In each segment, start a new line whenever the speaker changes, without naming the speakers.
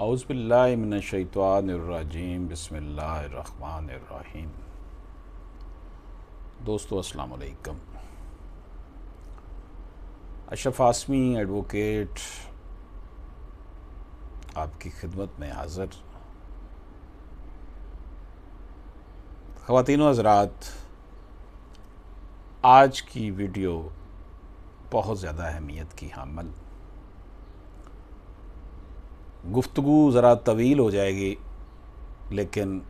औज़ुबिल्लाहि मिनश्शैतानिर्रजीम बिस्मिल्लाहिर्रहमानिर्रहीम। दोस्तों अस्सलाम वालेकुम। अशरफ आसमी एडवोकेट आपकी खिदमत में हाज़िर। ख़वातीन व हज़रात, आज की वीडियो बहुत ज़्यादा अहमियत की हामिल। गुफ्तगू ज़रा तवील हो जाएगी, लेकिन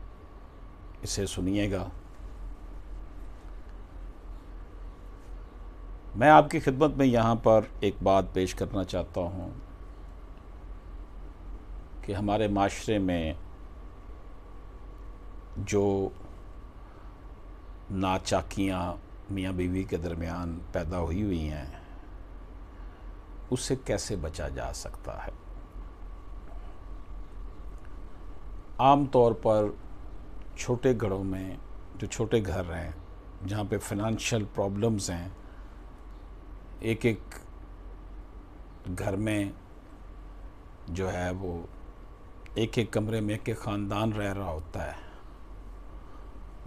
इसे सुनिएगा। मैं आपकी खिदमत में यहाँ पर एक बात पेश करना चाहता हूँ कि हमारे माशरे में जो नाचाकियाँ मियाँ बीवी के दरमियान पैदा हुई हैं, उससे कैसे बचा जा सकता है। आम तौर पर छोटे घरों में, जो छोटे घर हैं जहाँ पे फाइनेंशियल प्रॉब्लम्स हैं, एक एक घर में जो है वो एक एक कमरे में एक एक ख़ानदान रह रहा होता है,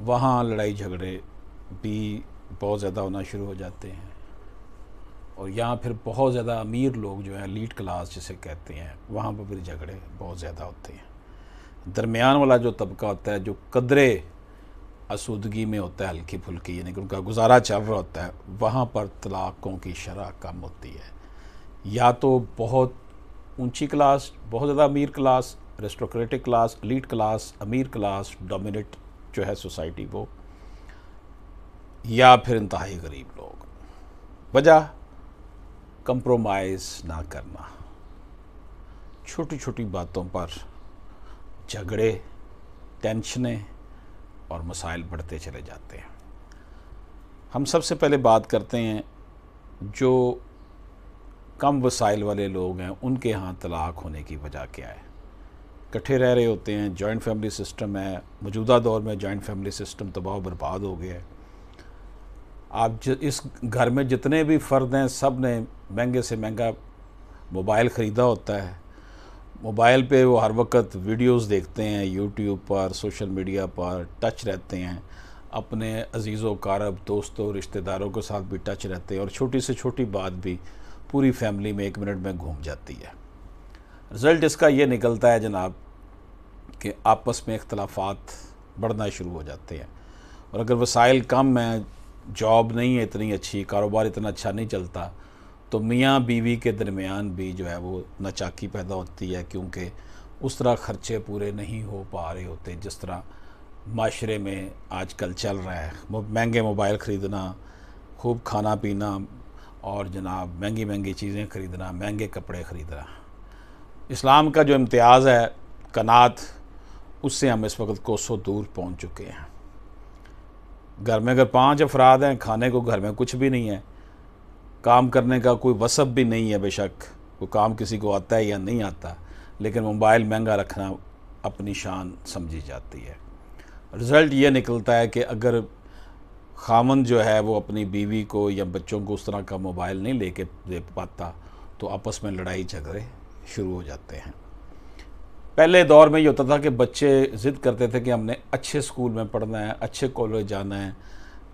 वहाँ लड़ाई झगड़े भी बहुत ज़्यादा होना शुरू हो जाते हैं। और यहाँ फिर बहुत ज़्यादा अमीर लोग जो है, लीड क्लास जिसे कहते हैं, वहाँ पर फिर झगड़े बहुत ज़्यादा होते हैं। दरमियान वाला जो तबका होता है, जो कदरे आसूदगी में होता है, हल्की फुल्की, यानी कि उनका गुजारा चल रहा होता है, वहाँ पर तलाक़ों की शरह कम होती है। या तो बहुत ऊंची क्लास, बहुत ज़्यादा अमीर class, aristocratic class, elite class, अमीर क्लास डोमिनेट जो है सोसाइटी वो, या फिर इंतहाई गरीब लोग। वजह कंप्रोमाइज़ ना करना, छोटी छोटी बातों पर झगड़े, टेंशनें और मसाइल बढ़ते चले जाते हैं। हम सबसे पहले बात करते हैं जो कम वसाइल वाले लोग हैं, उनके यहाँ तलाक़ होने की वजह क्या है। इकट्ठे रह रहे होते हैं, जॉइंट फैमिली सिस्टम है। मौजूदा दौर में जॉइंट फैमिली सिस्टम तबाह बर्बाद हो गया है। आप इस घर में जितने भी फ़र्द हैं, सब ने महंगे से महंगा मोबाइल ख़रीदा होता है। मोबाइल पे वो हर वक्त वीडियोस देखते हैं, यूट्यूब पर, सोशल मीडिया पर टच रहते हैं। अपने अजीज़ों कारब, दोस्तों, रिश्तेदारों के साथ भी टच रहते हैं, और छोटी से छोटी बात भी पूरी फैमिली में 1 मिनट में घूम जाती है। रिज़ल्ट इसका ये निकलता है जनाब कि आपस में इख्तलाफात बढ़ना शुरू हो जाते हैं। और अगर वसाइल कम हैं, जॉब नहीं है इतनी अच्छी, कारोबार इतना अच्छा नहीं चलता, तो मियाँ बीवी के दरमियान भी जो है वो नाचाकी पैदा होती है, क्योंकि उस तरह ख़र्चे पूरे नहीं हो पा रहे होते जिस तरह माशरे में आजकल चल रहा है। महंगे मोबाइल ख़रीदना, खूब खाना पीना, और जनाब महंगी महंगी चीज़ें ख़रीदना, महंगे कपड़े ख़रीदना। इस्लाम का जो इम्तियाज़ है कनात, उससे हम इस वक्त कोसों दूर पहुँच चुके हैं। घर में अगर 5 अफराद हैं, खाने को घर में कुछ भी नहीं है, काम करने का कोई वसफ़ भी नहीं है, बेशक कोई काम किसी को आता है या नहीं आता, लेकिन मोबाइल महंगा रखना अपनी शान समझी जाती है। रिज़ल्ट ये निकलता है कि अगर खामन जो है वो अपनी बीवी को या बच्चों को उस तरह का मोबाइल नहीं लेके दे पाता, तो आपस में लड़ाई झगड़े शुरू हो जाते हैं। पहले दौर में ये होता था कि बच्चे ज़िद करते थे कि हमने अच्छे स्कूल में पढ़ना है, अच्छे कॉलेज जाना है,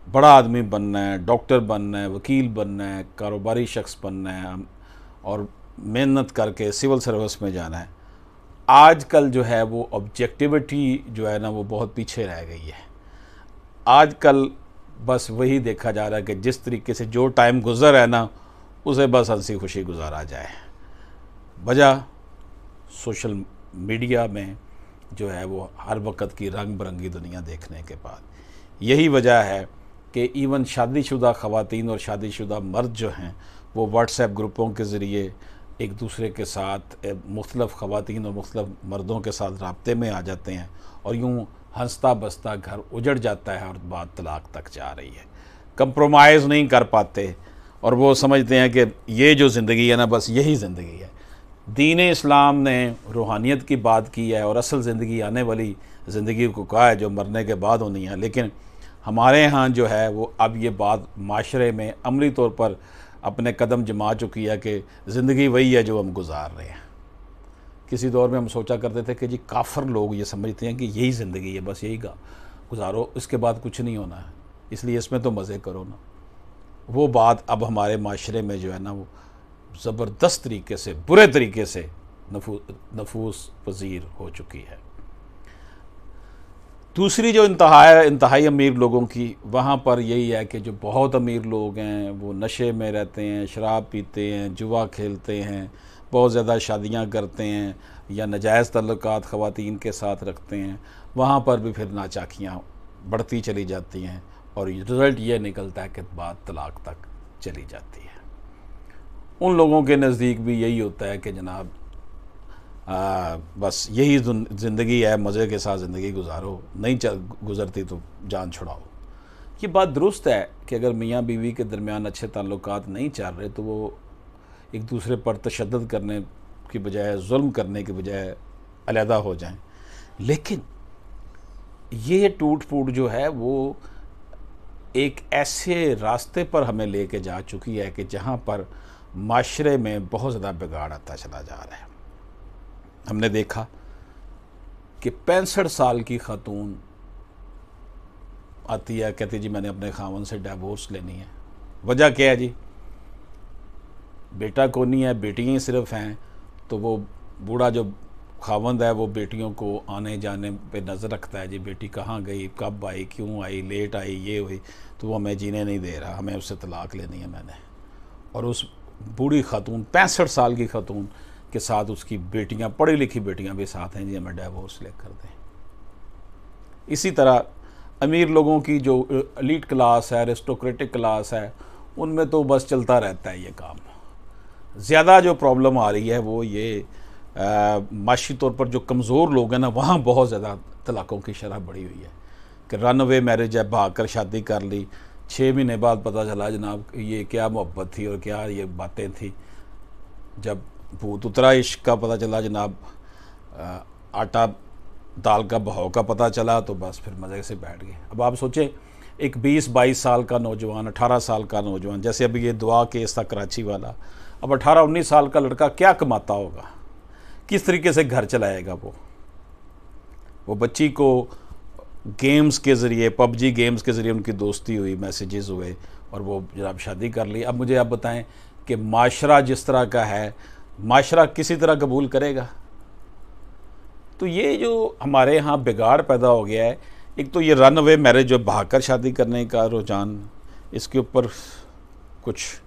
बड़ा आदमी बनना है, डॉक्टर बनना है, वकील बनना है, कारोबारी शख्स बनना है, और मेहनत करके सिविल सर्विस में जाना है। आजकल जो है वो ऑब्जेक्टिविटी जो है ना, वो बहुत पीछे रह गई है। आजकल बस वही देखा जा रहा है कि जिस तरीके से जो टाइम गुज़र है ना, उसे बस हंसी खुशी गुजारा जाए। वजह सोशल मीडिया में जो है वो हर वक्त की रंग बिरंगी दुनिया देखने के बाद, यही वजह है कि इवन शादीशुदा ख़वातीन और शादीशुदा मर्द जो हैं, वो व्हाट्सएप ग्रुपों के ज़रिए एक दूसरे के साथ मुख्तलिफ़ ख़वातीन और मुख्तलिफ़ मर्दों के साथ राब्ते में आ जाते हैं, और यूँ हंसता बसता घर उजड़ जाता है और बात तलाक़ तक जा रही है। कंप्रोमाइज़ नहीं कर पाते, और वो समझते हैं कि ये जो ज़िंदगी है ना, बस यही ज़िंदगी है। दीन इस्लाम ने रूहानियत की बात की है, और असल ज़िंदगी आने वाली ज़िंदगी को कहा है, जो मरने के बाद होनी है। लेकिन हमारे यहाँ जो है वो अब ये बात माशरे में अमली तौर पर अपने कदम जमा चुकी है कि ज़िंदगी वही है जो हम गुजार रहे हैं। किसी दौर में हम सोचा करते थे कि जी काफर लोग ये समझते हैं कि यही ज़िंदगी है, बस यही गुजारो, इसके बाद कुछ नहीं होना है, इसलिए इसमें तो मज़े करो ना। वो बात अब हमारे माशरे में जो है ना, वो ज़बरदस्त तरीके से, बुरे तरीके से नफूस पजीर हो चुकी है। दूसरी जो इंतहाई अमीर लोगों की, वहाँ पर यही है कि जो बहुत अमीर लोग हैं वो नशे में रहते हैं, शराब पीते हैं, जुआ खेलते हैं, बहुत ज़्यादा शादियाँ करते हैं या नाजायज़ तल्लुकात ख़वातीन के साथ रखते हैं। वहाँ पर भी फिर नाचाकियाँ बढ़ती चली जाती हैं और रिज़ल्ट ये निकलता है कि बात तलाक तक चली जाती है। उन लोगों के नज़दीक भी यही होता है कि जनाब बस यही ज़िंदगी है, मज़े के साथ ज़िंदगी गुजारो, नहीं गुज़रती तो जान छुड़ाओ। ये बात दुरुस्त है कि अगर मियाँ बीवी के दरमियान अच्छे ताल्लुकात नहीं चल रहे तो वो एक दूसरे पर तशद्दुद करने की बजाय, जुल्म करने की बजाय अलहदा हो जाएं। लेकिन ये टूट फूट जो है वो एक ऐसे रास्ते पर हमें लेके जा चुकी है कि जहाँ पर माशरे में बहुत ज़्यादा बिगाड़ आता चला जा रहा है। हमने देखा कि 65 साल की खातून आती है, कहती जी मैंने अपने खावन से डिवोर्स लेनी है। वजह क्या है जी? बेटा को नहीं है, बेटियाँ ही सिर्फ हैं। तो वो बूढ़ा जो खावंद है वो बेटियों को आने जाने पे नज़र रखता है, जी बेटी कहाँ गई, कब आई, क्यों आई, लेट आई, ये हुई, तो वो हमें जीने नहीं दे रहा, हमें उससे तलाक लेनी है मैंने। और उस बूढ़ी खातून, 65 साल की खातून के साथ उसकी बेटियां, पढ़ी लिखी बेटियां भी साथ हैं, जी हमें डिवोर्स लेकर दें। इसी तरह अमीर लोगों की जो एलीट क्लास है, एरिस्टोक्रेटिक क्लास है, उनमें तो बस चलता रहता है ये काम। ज़्यादा जो प्रॉब्लम आ रही है वो ये माशी तौर पर जो कमज़ोर लोग हैं ना, वहाँ बहुत ज़्यादा तलाक़ों की शरह बढ़ी हुई है कि रन अवे मैरिज है, भाग कर शादी कर ली, 6 महीने बाद पता चला जनाब ये क्या मोहब्बत थी और क्या ये बातें थी। जब भूत उतरा इश्क का पता चला जनाब, आटा दाल का बहाव का पता चला, तो बस फिर मज़े से बैठ गए। अब आप सोचें, एक 20-22 साल का नौजवान, 18 साल का नौजवान, जैसे अभी ये दुआ केस था कराची वाला, अब 18-19 साल का लड़का क्या कमाता होगा, किस तरीके से घर चलाएगा वो बच्ची को गेम्स के ज़रिए, पबजी गेम्स के ज़रिए उनकी दोस्ती हुई, मैसेजेस हुए और वो जनाब शादी कर ली। अब मुझे आप बताएं कि माशरा जिस तरह का है, माशरा किसी तरह कबूल करेगा? तो ये जो हमारे यहाँ बिगाड़ पैदा हो गया है, एक तो ये रन अवे मैरिज जो भागकर शादी करने का रुझान, इसके ऊपर कुछ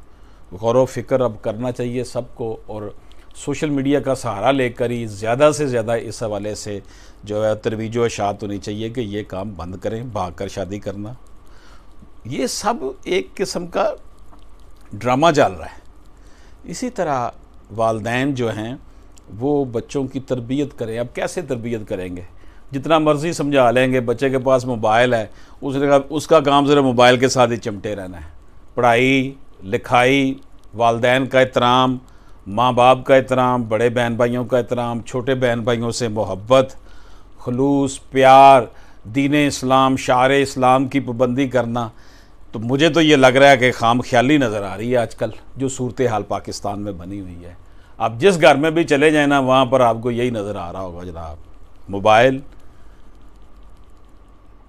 गौर व फिक्र अब करना चाहिए सबको, और सोशल मीडिया का सहारा लेकर ही ज़्यादा से ज़्यादा इस हवाले से जो है तरवीज व इशाअत होनी चाहिए कि ये काम बंद करें, भागकर शादी करना। ये सब एक किस्म का ड्रामा चल रहा है। इसी तरह वालिदैन जो हैं वो बच्चों की तरबियत करें। अब कैसे तरबियत करेंगे? जितना मर्ज़ी समझा लेंगे, बच्चे के पास मोबाइल है, उसका काम ज़रा मोबाइल के साथ ही चिमटे रहना है। पढ़ाई लिखाई, वालिदैन का एहतराम, माँ बाप का एहतराम, बड़े बहन भाइयों का एहतराम, छोटे बहन भाइयों से मोहब्बत, खुलूस, प्यार, दीन इस्लाम, शार इस्लाम की पाबंदी करना। तो मुझे तो ये लग रहा है कि खाम ख्याली नज़र आ रही है आजकल जो सूरत हाल पाकिस्तान में बनी हुई है। आप जिस घर में भी चले जाए ना, वहाँ पर आपको यही नज़र आ रहा होगा जनाब, मोबाइल,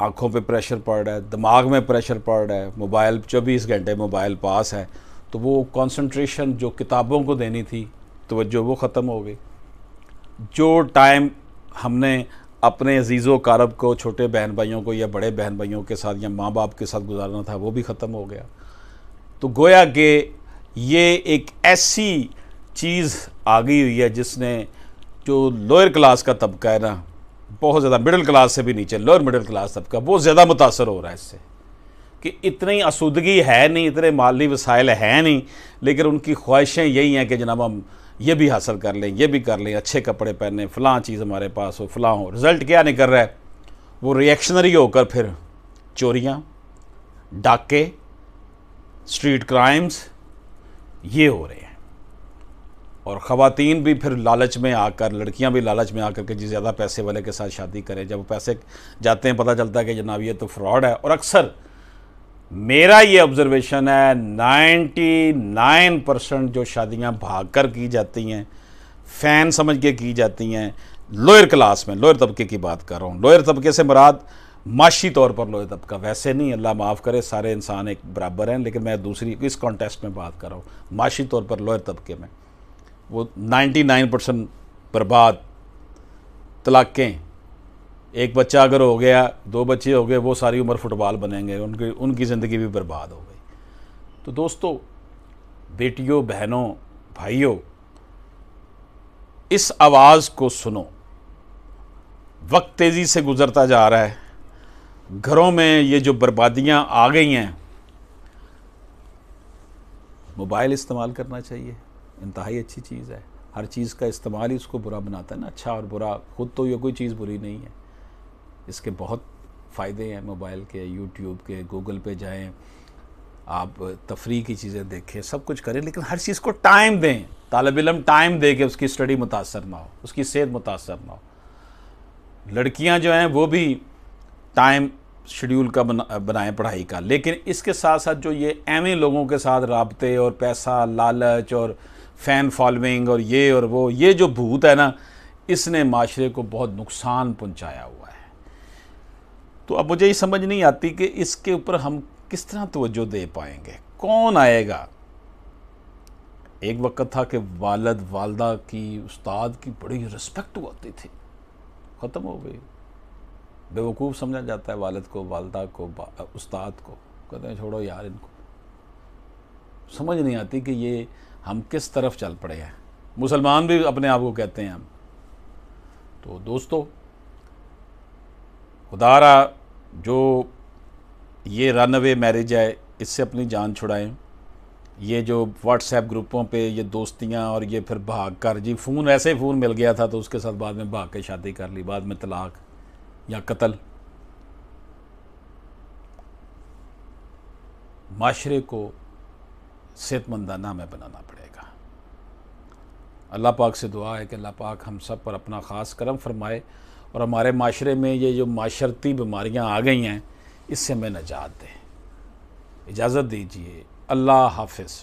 आँखों पे प्रेशर पड़ रहा है, दिमाग में प्रेशर पड़ रहा है, मोबाइल 24 घंटे मोबाइल पास है, तो वो कंसंट्रेशन जो किताबों को देनी थी तवज्जो वो ख़त्म हो गई। जो टाइम हमने अपने अजीज़ो कारब को, छोटे बहन भाइयों को या बड़े बहन भाइयों के साथ या माँ बाप के साथ गुजारना था, वो भी ख़त्म हो गया। तो गोया कि ये एक ऐसी चीज़ आ गई हुई है जिसने जो लोअर क्लास का तबका है ना, बहुत ज़्यादा, मिडिल क्लास से भी नीचे लोअर मिडिल क्लास तबका बहुत ज़्यादा मुतासर हो रहा है इससे कि इतनी आसूदगी है नहीं, इतने माली वसाइल हैं नहीं, लेकिन उनकी ख्वाहिशें यही हैं कि जनाब हम ये भी हासिल कर लें, ये भी कर लें, अच्छे कपड़े पहने, फ़लाँ चीज़ हमारे पास हो, फ़लाँ हो। रिज़ल्ट क्या नहीं कर रहा है? वो रिएक्शनरी होकर फिर चोरियाँ, डाके, स्ट्रीट क्राइम्स ये हो रहे हैं। और ख़वातीन भी फिर लालच में आकर, लड़कियां भी लालच में आकर के जी ज़्यादा पैसे वाले के साथ शादी करें। जब वो पैसे जाते हैं पता चलता है कि जनाब ये तो फ्रॉड है। और अक्सर मेरा ये ऑब्ज़र्वेशन है 99% जो शादियां भाग कर की जाती हैं फ़ैन समझ के की जाती हैं। लोअर क्लास में, लोअर तबके की बात कर रहा हूँ। लोअर तबके से मुराद माशी तौर पर लोअर तबका, वैसे नहीं, अल्लाह माफ़ करे, सारे इंसान एक बराबर हैं, लेकिन मैं दूसरी इस कॉन्टेक्स्ट में बात कर रहा हूँ। माशी तौर पर लोअर तबके में वो 99% बर्बाद, तलाक़ें, एक बच्चा अगर हो गया, 2 बच्चे हो गए, वो सारी उम्र फुटबॉल बनेंगे, उनकी ज़िंदगी भी बर्बाद हो गई। तो दोस्तों, बेटियों, बहनों, भाइयों, इस आवाज़ को सुनो। वक्त तेज़ी से गुज़रता जा रहा है, घरों में ये जो बर्बादियाँ आ गई हैं, मोबाइल इस्तेमाल करना चाहिए, इंतहाई अच्छी चीज़ है। हर चीज़ का इस्तेमाल ही उसको बुरा बनाता है ना। अच्छा और बुरा, खुद तो ये कोई चीज़ बुरी नहीं है, इसके बहुत फ़ायदे हैं मोबाइल के, यूट्यूब के, गूगल पे जाएं, आप तफरीह की चीज़ें देखें, सब कुछ करें, लेकिन हर चीज़ को टाइम दें। तालिब इल्म टाइम दे के उसकी स्टडी मुतासर ना हो, उसकी सेहत मुतासर ना हो। लड़कियां जो हैं वो भी टाइम शेड्यूल का बनाएं पढ़ाई का, लेकिन इसके साथ साथ जो ये एवं लोगों के साथ राब्ते और पैसा, लालच और फ़ैन फॉलोइंग और ये और वो, ये जो भूत है ना, इसने माशरे को बहुत नुकसान पहुंचाया हुआ है। तो अब मुझे ये समझ नहीं आती कि इसके ऊपर हम किस तरह तवज्जो दे पाएंगे, कौन आएगा। एक वक्त था कि वालिद वालदा की, उस्ताद की बड़ी रिस्पेक्ट होती थी, ख़त्म हो गई। बेवकूफ़ समझा जाता है वालिद को, वालदा को, उस्ताद को। कहते हैं छोड़ो यार इनको। समझ नहीं आती कि ये हम किस तरफ चल पड़े हैं। मुसलमान भी अपने आप को कहते हैं हम। तो दोस्तों, खुदारा जो ये रनअवे मैरिज है, इससे अपनी जान छुड़ाएं। ये जो व्हाट्सएप ग्रुपों पे ये दोस्तियां और ये फिर भाग कर, जी फ़ोन, ऐसे ही फ़ोन मिल गया था तो उसके साथ बाद में भाग के शादी कर ली, बाद में तलाक या कत्ल। माशरे को सेहतमंदाना हमें बनाना पड़ेगा। अल्लाह पाक से दुआ है कि अल्लाह पाक हम सब पर अपना ख़ास करम फरमाए और हमारे माशरे में ये जो माशरती बीमारियां आ गई हैं, इससे हमें निजात दे। इजाज़त दीजिए। अल्लाह हाफ़िज़।